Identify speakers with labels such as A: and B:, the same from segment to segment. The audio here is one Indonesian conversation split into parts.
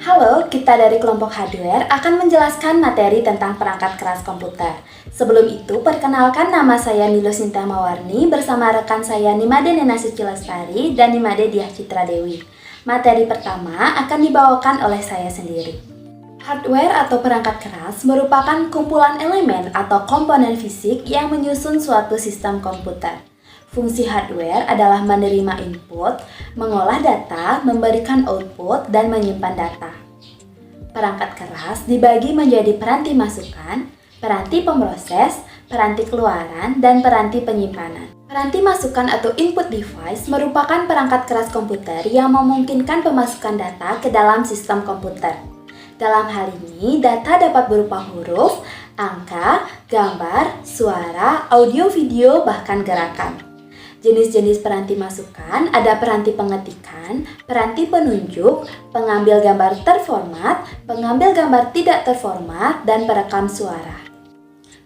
A: Halo, kita dari kelompok hardware akan menjelaskan materi tentang perangkat keras komputer. Sebelum itu, perkenalkan nama saya Nilo Sinta Mawarni bersama rekan saya Nimade Nena Suci Lestari dan Nimade Diah Citra Dewi. Materi pertama akan dibawakan oleh saya sendiri. Hardware atau perangkat keras merupakan kumpulan elemen atau komponen fisik yang menyusun suatu sistem komputer. Fungsi hardware adalah menerima input, mengolah data, memberikan output, dan menyimpan data. Perangkat keras dibagi menjadi peranti masukan, peranti pemroses, peranti keluaran, dan peranti penyimpanan. Peranti masukan atau input device merupakan perangkat keras komputer yang memungkinkan pemasukan data ke dalam sistem komputer. Dalam hal ini, data dapat berupa huruf, angka, gambar, suara, audio, video, bahkan gerakan. Jenis-jenis peranti masukan ada peranti pengetikan, peranti penunjuk, pengambil gambar terformat, pengambil gambar tidak terformat, dan perekam suara.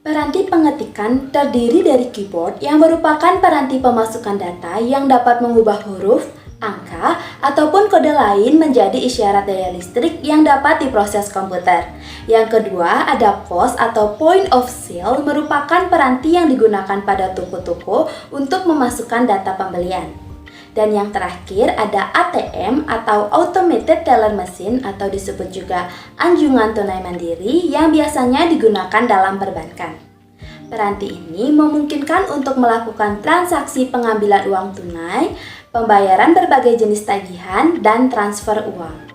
A: Peranti pengetikan terdiri dari keyboard yang merupakan peranti pemasukan data yang dapat mengubah huruf, angka, ataupun kode lain menjadi isyarat daya listrik yang dapat diproses komputer. Yang kedua, ada POS atau Point of Sale merupakan peranti yang digunakan pada toko-toko untuk memasukkan data pembelian. Dan yang terakhir ada ATM atau Automated Teller Machine atau disebut juga anjungan tunai mandiri yang biasanya digunakan dalam perbankan. Peranti ini memungkinkan untuk melakukan transaksi pengambilan uang tunai, pembayaran berbagai jenis tagihan, dan transfer uang.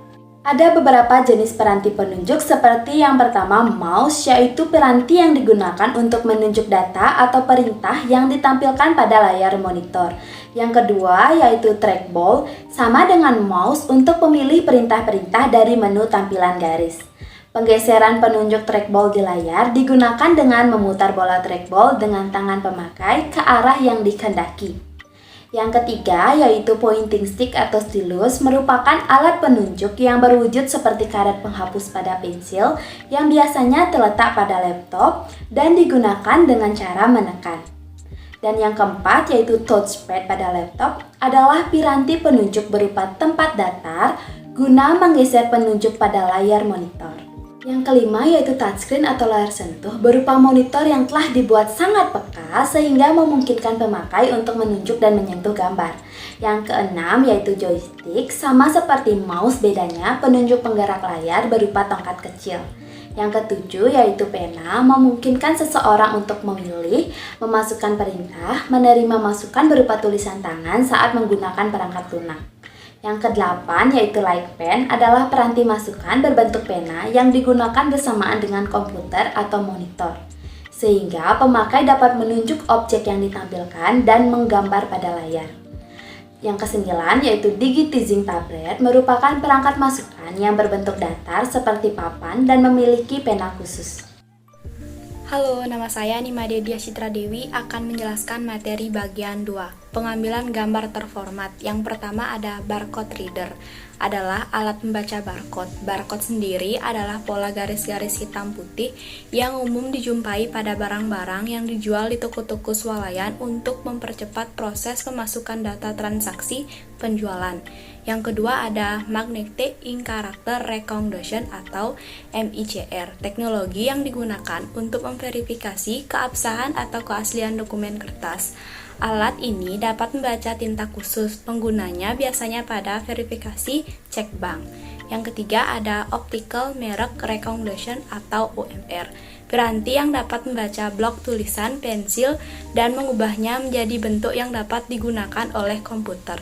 A: Ada beberapa jenis peranti penunjuk seperti yang pertama mouse, yaitu peranti yang digunakan untuk menunjuk data atau perintah yang ditampilkan pada layar monitor. Yang kedua yaitu trackball, sama dengan mouse untuk memilih perintah-perintah dari menu tampilan garis. Penggeseran penunjuk trackball di layar digunakan dengan memutar bola trackball dengan tangan pemakai ke arah yang dikehendaki. Yang ketiga yaitu pointing stick atau stylus merupakan alat penunjuk yang berwujud seperti karet penghapus pada pensil yang biasanya terletak pada laptop dan digunakan dengan cara menekan. Dan yang keempat yaitu touchpad pada laptop adalah piranti penunjuk berupa tempat datar guna menggeser penunjuk pada layar monitor. Yang kelima yaitu touchscreen atau layar sentuh berupa monitor yang telah dibuat sangat peka sehingga memungkinkan pemakai untuk menunjuk dan menyentuh gambar. Yang keenam yaitu joystick, sama seperti mouse bedanya penunjuk penggerak layar berupa tongkat kecil. Yang ketujuh yaitu pena, memungkinkan seseorang untuk memilih, memasukkan perintah, menerima masukan berupa tulisan tangan saat menggunakan perangkat lunak. Yang kedelapan yaitu light pen adalah peranti masukan berbentuk pena yang digunakan bersamaan dengan komputer atau monitor, sehingga pemakai dapat menunjuk objek yang ditampilkan dan menggambar pada layar. Yang kesembilan yaitu digitizing tablet merupakan perangkat masukan yang berbentuk datar seperti papan dan memiliki pena khusus.
B: Halo, nama saya Nimade Diah Citra Dewi akan menjelaskan materi bagian 2, pengambilan gambar terformat. Yang pertama ada barcode reader, adalah alat membaca barcode. Barcode sendiri adalah pola garis-garis hitam putih yang umum dijumpai pada barang-barang yang dijual di toko-toko swalayan untuk mempercepat proses pemasukan data transaksi penjualan. Yang kedua ada Magnetic Ink Character Recognition atau MICR, teknologi yang digunakan untuk memverifikasi keabsahan atau keaslian dokumen kertas. Alat ini dapat membaca tinta khusus, penggunanya biasanya pada verifikasi cek bank. Yang ketiga ada Optical Merek Recognition atau OMR, piranti yang dapat membaca blok tulisan pensil dan mengubahnya menjadi bentuk yang dapat digunakan oleh komputer.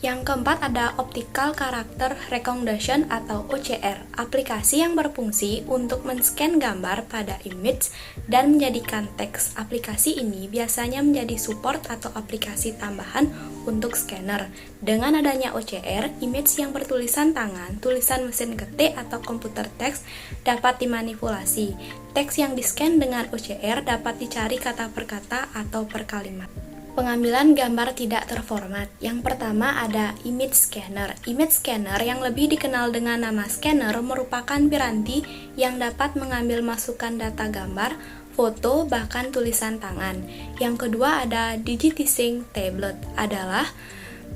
B: Yang keempat ada Optical Character Recognition atau OCR, aplikasi yang berfungsi untuk men-scan gambar pada image dan menjadikan teks. Aplikasi ini biasanya menjadi support atau aplikasi tambahan untuk scanner. Dengan adanya OCR, image yang bertulisan tangan, tulisan mesin ketik atau komputer teks dapat dimanipulasi. Teks yang di-scan dengan OCR dapat dicari kata per kata atau per kalimat. Pengambilan gambar tidak terformat. Yang pertama ada image scanner. Image scanner yang lebih dikenal dengan nama scanner merupakan piranti yang dapat mengambil masukan data gambar, foto, bahkan tulisan tangan. Yang kedua ada digitizing tablet, adalah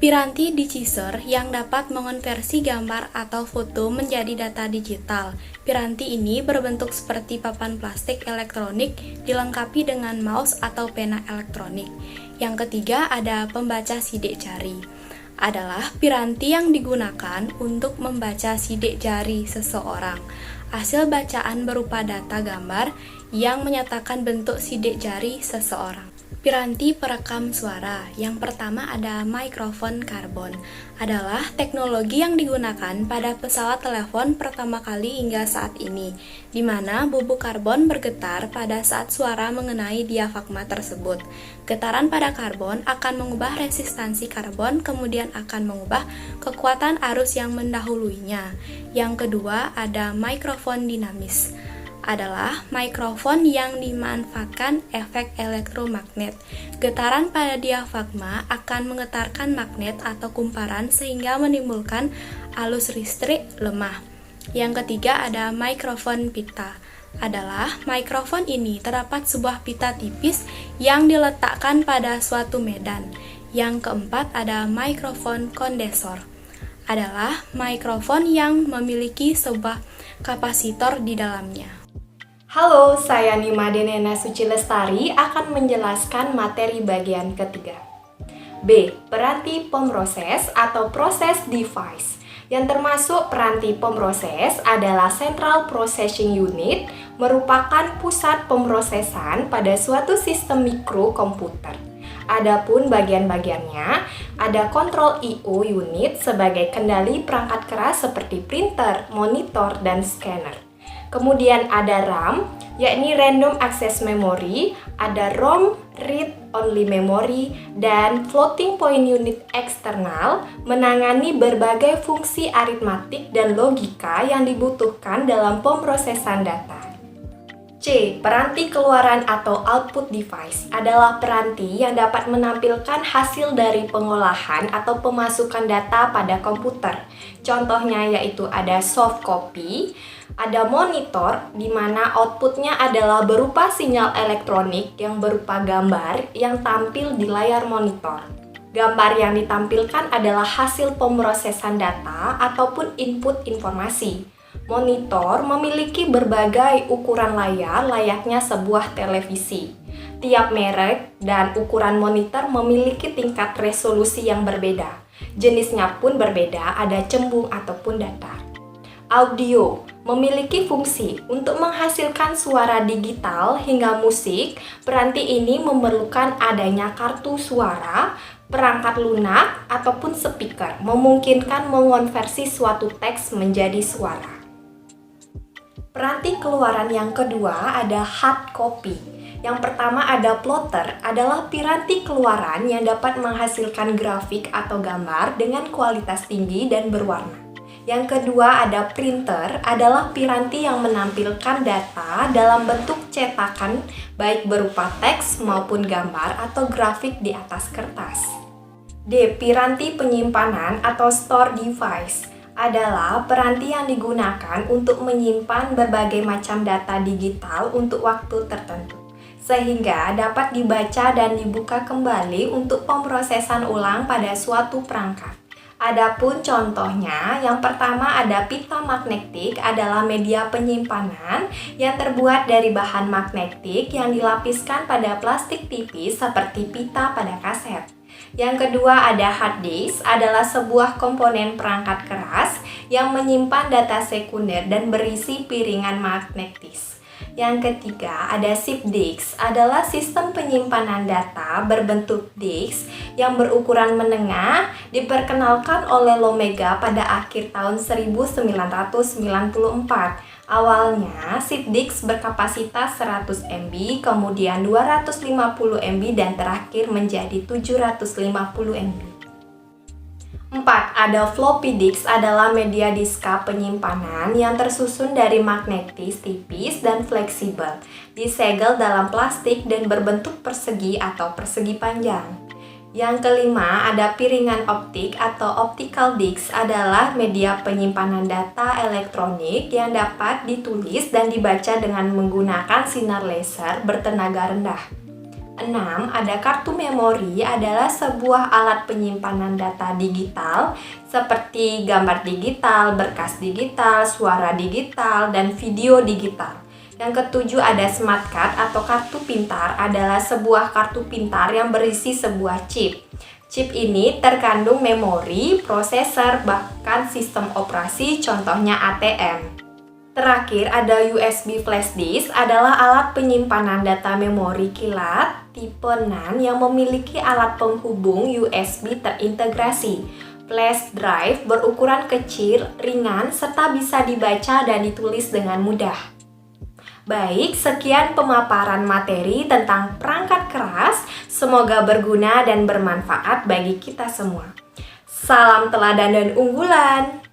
B: Piranti dechiser yang dapat mengonversi gambar atau foto menjadi data digital. Piranti ini berbentuk seperti papan plastik elektronik dilengkapi dengan mouse atau pena elektronik. Yang ketiga ada pembaca sidik jari. Adalah piranti yang digunakan untuk membaca sidik jari seseorang. Hasil bacaan berupa data gambar yang menyatakan bentuk sidik jari seseorang. Piranti perekam suara. Yang pertama ada mikrofon karbon. Adalah teknologi yang digunakan pada pesawat telepon pertama kali hingga saat ini, di mana bubuk karbon bergetar pada saat suara mengenai diafragma tersebut. Getaran pada karbon akan mengubah resistansi karbon, kemudian akan mengubah kekuatan arus yang mendahuluinya. Yang kedua ada mikrofon dinamis. Adalah mikrofon yang dimanfaatkan efek elektromagnet. Getaran pada diafragma akan menggetarkan magnet atau kumparan sehingga menimbulkan arus listrik lemah. Yang ketiga ada mikrofon pita. Adalah mikrofon ini terdapat sebuah pita tipis yang diletakkan pada suatu medan. Yang keempat ada mikrofon kondensor. Adalah mikrofon yang memiliki sebuah kapasitor di dalamnya.
C: Halo, saya Nima Denena Suci Lestari akan menjelaskan materi bagian ketiga. B. Peranti pemroses atau process device. Yang termasuk peranti pemroses adalah Central Processing Unit, merupakan pusat pemrosesan pada suatu sistem mikrokomputer. Adapun bagian-bagiannya, ada Control I/O Unit sebagai kendali perangkat keras seperti printer, monitor, dan scanner. Kemudian ada RAM, yakni Random Access Memory, ada ROM, Read Only Memory, dan Floating Point Unit eksternal menangani berbagai fungsi aritmatik dan logika yang dibutuhkan dalam pemrosesan data. C. Peranti keluaran atau output device adalah peranti yang dapat menampilkan hasil dari pengolahan atau pemasukan data pada komputer. Contohnya yaitu ada soft copy, ada monitor di mana outputnya adalah berupa sinyal elektronik yang berupa gambar yang tampil di layar monitor. Gambar yang ditampilkan adalah hasil pemrosesan data ataupun input informasi. Monitor memiliki berbagai ukuran layar layaknya sebuah televisi. Tiap merek dan ukuran monitor memiliki tingkat resolusi yang berbeda. Jenisnya pun berbeda, ada cembung ataupun datar. Audio memiliki fungsi untuk menghasilkan suara digital hingga musik. Peranti ini memerlukan adanya kartu suara, perangkat lunak, ataupun speaker, memungkinkan mengonversi suatu teks menjadi suara. Peranti keluaran yang kedua ada hard copy. Yang pertama ada plotter, adalah piranti keluaran yang dapat menghasilkan grafik atau gambar dengan kualitas tinggi dan berwarna. Yang kedua ada printer, adalah piranti yang menampilkan data dalam bentuk cetakan baik berupa teks maupun gambar atau grafik di atas kertas. D. Piranti penyimpanan atau store device adalah peranti yang digunakan untuk menyimpan berbagai macam data digital untuk waktu tertentu, sehingga dapat dibaca dan dibuka kembali untuk pemrosesan ulang pada suatu perangkat. Adapun contohnya, yang pertama ada pita magnetik, adalah media penyimpanan yang terbuat dari bahan magnetik yang dilapiskan pada plastik tipis seperti pita pada kaset. Yang kedua ada hard disk, adalah sebuah komponen perangkat keras yang menyimpan data sekunder dan berisi piringan magnetis. Yang ketiga ada chip disk, adalah sistem penyimpanan data berbentuk disk yang berukuran menengah, diperkenalkan oleh Lomega pada akhir tahun 1994. Awalnya, chip disk berkapasitas 100 MB, kemudian 250 MB, dan terakhir menjadi 750 MB. 4. Ada floppy disk, adalah media diska penyimpanan yang tersusun dari magnetis tipis dan fleksibel, disegel dalam plastik dan berbentuk persegi atau persegi panjang. Yang kelima ada piringan optik atau optical disk, adalah media penyimpanan data elektronik yang dapat ditulis dan dibaca dengan menggunakan sinar laser bertenaga rendah. 6. Ada kartu memori, adalah sebuah alat penyimpanan data digital seperti gambar digital, berkas digital, suara digital, dan video digital. Yang ketujuh ada smart card atau kartu pintar, adalah sebuah kartu pintar yang berisi sebuah chip. Chip ini terkandung memori, prosesor, bahkan sistem operasi, contohnya ATM. Terakhir ada USB flash disk, adalah alat penyimpanan data memori kilat tipe NAND yang memiliki alat penghubung USB terintegrasi. Flash drive berukuran kecil, ringan, serta bisa dibaca dan ditulis dengan mudah. Baik, sekian pemaparan materi tentang perangkat keras. Semoga berguna dan bermanfaat bagi kita semua. Salam teladan dan unggulan.